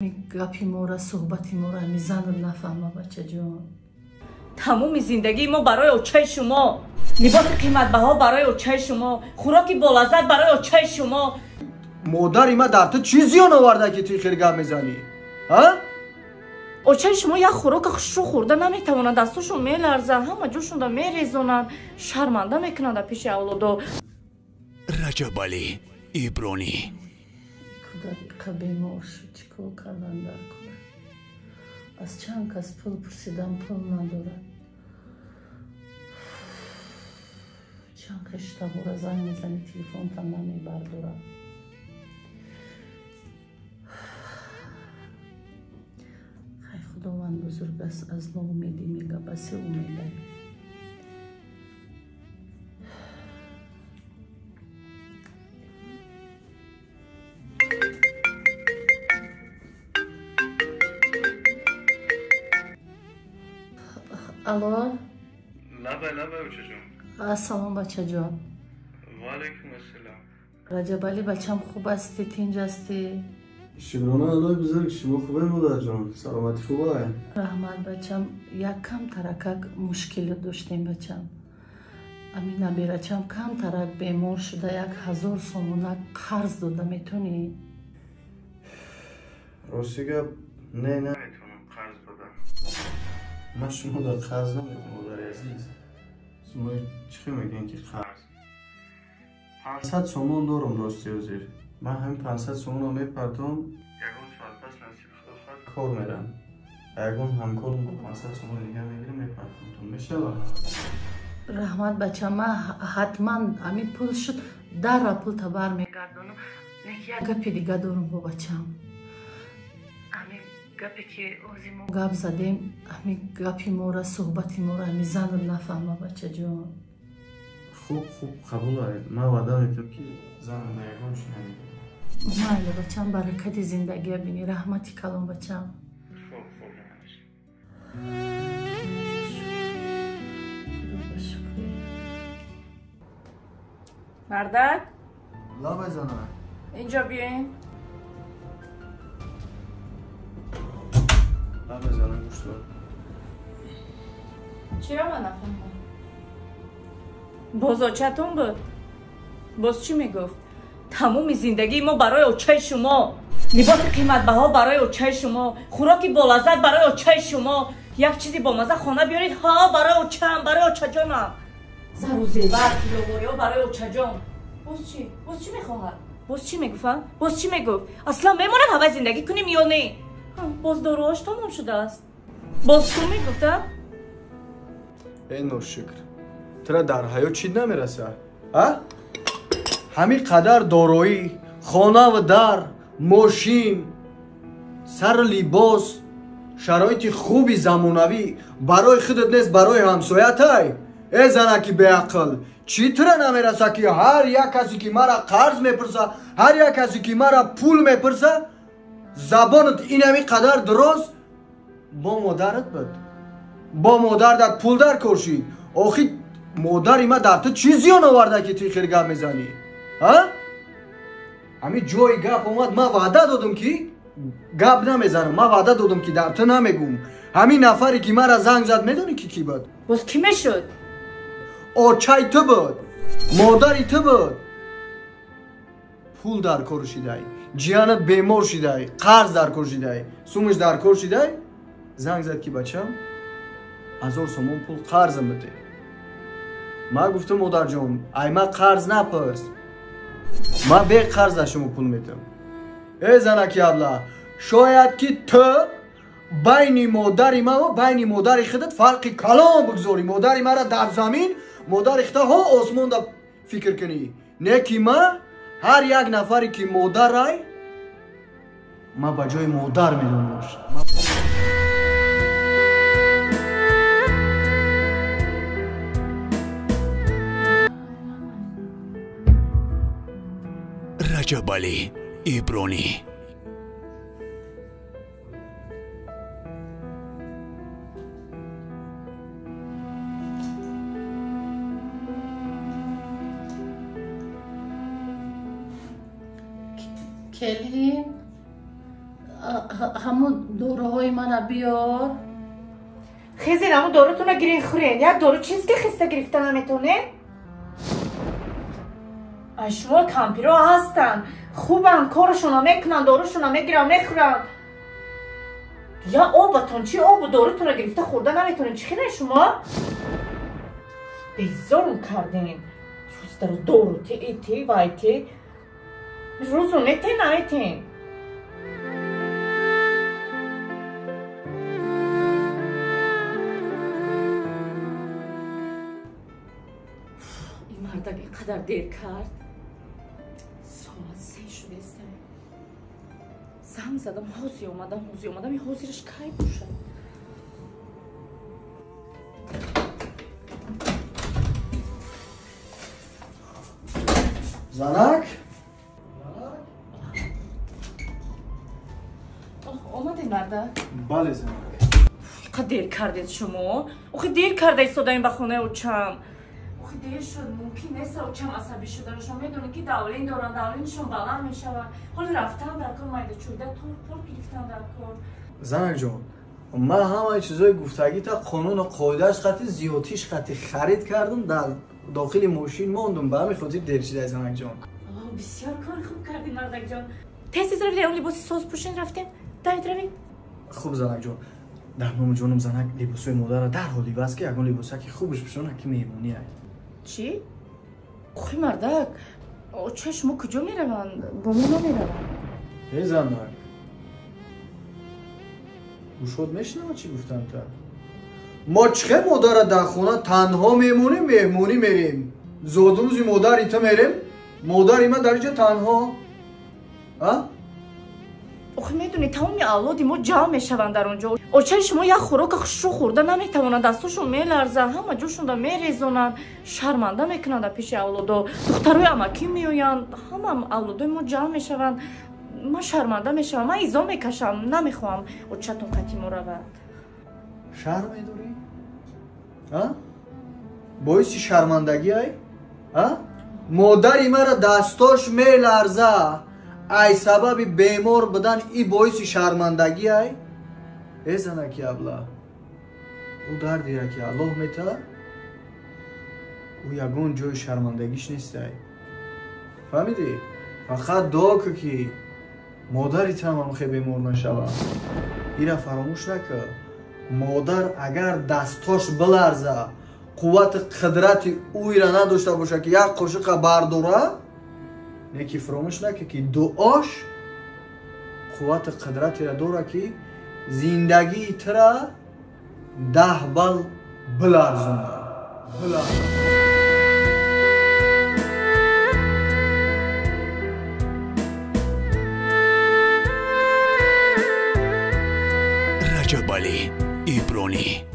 گپی مورا صحبتی مورا میزند نفهمه بچه جون. تمام زندگی ما برای اوچه شما، لباس قیمت بها برای اوچه شما، خوراکی بالذت برای اوچه شما. مادری ما در تو چیزی آورده که توی خیلی گپ میزنی؟ ها؟ اوچه شما یک خوراک خوشو خورده نمیتوانند، دستشون میلرزه، همه جوشون دا میریزونن، شرمنده میکنند در پیش اولادو. رجب علی ایبرانی خدا دیگه بیمار شد، چیکار کردن در کار. از چند کس پول پرسیدم پول ندارد. چند خشته بورا زنگ میزنی تلفن تا نمیبردارم. خیلی خداوند بزرگ است، از ما امیدی میگه بس امیده. الو لبه بچه جون. سلام بچه جان. و علیکم السلام. رجب علی بچم خوب هستی؟ تینج هستی؟ شکرانه الله بزرگ، شما خوبه مادر جان؟ سلامتی خوبه؟ رحمت بچم یک کم ترکک مشکل داشتیم بچم. امین نبیرچم کم ترک بیمار شده، 1000 سومونک قرض داده، میتونی؟ راستی گپ نه نمیتونم قرض بدم. من شما در قرض نمیتونم مادر عزیز. شما چی میگین که قرض؟ 500 سومون دارم راستی وزیر. من همین 500 سومون رو میپرتم، یکون ساعت پس نصیب خدا کار میرم. یکون همکارم با 500 سومون دیگه میگیرم میپرتم. میشه با؟ رحمت بچم من حتما امین پول شد در پول تبر میگردونم. یک گپی دیگه دارم با بچم. امین گپی که اوزی ما گپ زدیم، امین گپی مورا صحبتی مورا میزند نفهمه بچه جون. خوب قبول دارید. من وعده میکنم که زنم دیگران شنیدم. مایل بچم برکت زندگی بینی. رحمتی کلام بچم. خوب مردک لا بزنم. اینجا بیاین. لا بزنم گوش دار. چرا من نفهمیدم؟ باز اوچتون بود؟ باز چی میگفت؟ تمام زندگی ما برای اوچه شما، لباس قیمت بها برای اوچه شما، خوراکی بالذت برای اوچه شما. یک چیزی با مزه خانه بیارید، ها برای اوچم، برای اوچه جانم. زر و زیور کیلوواری ها برای اوچه جان. باز چی میخواهد؟ باز چی میگفتن؟ باز چی میگفت؟ اصلا میماند همه زندگی کنیم یا نه؟ باز داروهاش تمام شده است. باز چی میگفتن؟ ای نوشکر، ترا در حیات چی نمیرسه؟ ها؟ همین قدر دارایی، خانه و در، ماشین، سر لباس، شرایط خوبی زمانوی برای خودت نیست، برای همسایت های؟ ای زنکی به عقل، چی ترا نمیرسه که هر یک کسی که مرا قرض میپرسه، هر یک کسی که مرا پول میپرسه، زبانت این همین قدر درست با مادرت بود، با مادرت پول در کشی. آخی مادری ما در تو چیزی آورده که توی خیلی گپ میزنی؟ ها؟ همین جای گپ اومد، من وعده دادم که گپ نمیزنم، من وعده دادم که در تو نمیگم. همین نفری که مرا زنگ زد میدونی که کی بود؟ باز کی میشد؟ آچای تو بود، مادری تو بود. پول در کار شده، جیانت بیمار شده، قرض در کار شده، سومش در کار شده. زنگ زد که بچم 1000 سومون پول قرضم بده. من گفتم مادر جان ای من قرض نپرس، من به قرض از شما پول میدم. ای زنکی ابله، شاید که تو بین مادری من و بین مادری خودت فرق کلام بگذاری. مادری مرا در زمین، مادر خودت ها آسمان دا فکر کنی. نه که من هر یک نفری که مادر رای من به جای مادر میدونمش. رجب علی ایبرانی کلی ҳамун дороҳои мана биёр. خیزین همون داروتون رو گیرین خورین. یک دارو چیز که خسته گرفته نمیتونه؟ شما کمپیرو هستن، خوبن، کارشون رو میکنن، داروشون رو میگیرن میخورن. یا آبتون چی آب و داروتون رو گرفته خورده نمیتونین چی خیلی شما؟ بیزارم کردین. روز در دارو تی ایتی و ایتی روزو میتین نمیتین. مردک اینقدر دیر کرد. ساعت 3 شده است. زنگ زدم حوزی اومدم این حوزیرش کی باشه؟ زنک؟ اومدین مردک؟ بله زنک. اینقدر دیر کردید شما؟ آخه دیر کرده ایستادین به خونه اوچم. دیر شد ممکن نیست اوچم عصبی شدن. شما میدونید که داولین دوران داولینشون بلند میشه و حال رفتن در کار مایده چویده طور گرفتن در کار. زنک جان من همه چیزای گفتگی تا قانون و قاعدهش خطی زیادیش خطی خرید کردم در داخل ماشین موندم به همین خاطر دیر شده زنک جان. بسیار کار خوب کردین مردک جان. تیز روید اون لباسی ساز پوشین رفتیم دارید روید؟ خوب زنک جان در نام جانم زنک لباسای مادر را در حالی بس که اگه لباسه که خوبش بشونه که میمونی هست. چی؟ خوی مردک چه شما کجا میروند؟ با ما نمیروند؟ ای زنک گوشود میشنم چی گفتم تا؟ ما چه مادر در خونه تنها میمونیم مهمونی میریم زادروزی مادر ایتا میریم مادر ایما در اینجا تنها آخه میدونی تمامی اولادی ما جمع میشوند در اونجا اوچه شما یک خوراک خوشو خورده نمیتوانند دستشون میلرزه همه جوشون دا میریزونند شرمنده میکنند در پیش اولادا دخترای امکی میویند همه اولادای ما جمع میشوند من شرمنده میشم من ایزا میکشم نمیخوام اوچه تون قطی ما رود شرم میداری؟ باعثی شرمندگی های؟ مادری مرا دستاش میلرزه ای سبب بیمار بدن ای باعث شرمندگی ای؟ ای زنکی ابله او دردیره که الله میته او یگون جای شرمندگیش نیست ای فهمیدی؟ فقط دعا که مادری تمام خیلی بیمار نشوه ایره فراموش نکه مادر اگر دستاش بلرزه قوت قدرت اوی را نداشته باشه که یک قاشق برداره نیکی فراموش نکه که دعاش قوت قدرتی را داره که زندگی ترا 10 بل بلرزونه رجب علی ایبرانی